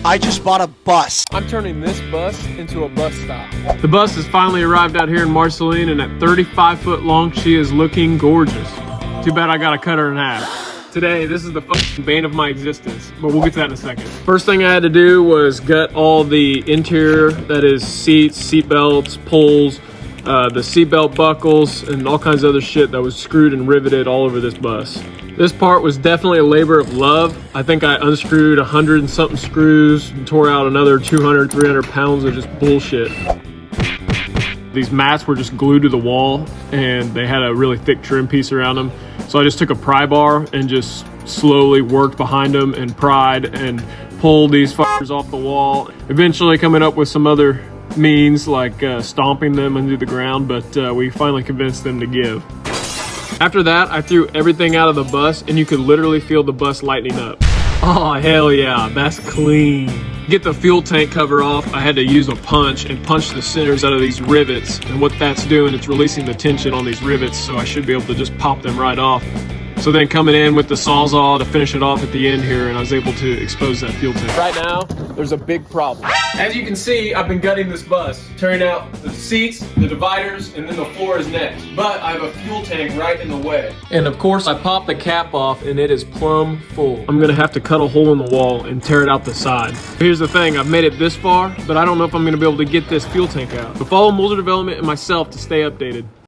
I just bought a bus. I'm turning this bus into a bus stop. The bus has finally arrived out here in Marceline, and at 35 foot long, she is looking gorgeous. Too bad I gotta cut her in half. Today, this is the fucking bane of my existence, but we'll get to that in a second. First thing I had to do was gut all the interior, that is seats, seat belts, poles, the seat belt buckles, and all kinds of other shit that was screwed and riveted all over this bus. This part was definitely a labor of love. I think I unscrewed 100 and something screws and tore out another 200, 300 pounds of just bullshit. These mats were just glued to the wall and they had a really thick trim piece around them. So I just took a pry bar and just slowly worked behind them and pried and pulled these fuckers off the wall. Eventually coming up with some other means like stomping them into the ground, but we finally convinced them to give. After that, I threw everything out of the bus and you could literally feel the bus lightening up. Oh, hell yeah, that's clean. Get the fuel tank cover off, I had to use a punch and punch the centers out of these rivets. And what that's doing, it's releasing the tension on these rivets, so I should be able to just pop them right off. So then coming in with the Sawzall to finish it off at the end here, and I was able to expose that fuel tank. Right now, there's a big problem. As you can see, I've been gutting this bus, tearing out the seats, the dividers, and then the floor is next. But I have a fuel tank right in the way. And of course, I popped the cap off and it is plumb full. I'm gonna have to cut a hole in the wall and tear it out the side. Here's the thing, I've made it this far, but I don't know if I'm gonna be able to get this fuel tank out. So follow Mulder Development and myself to stay updated.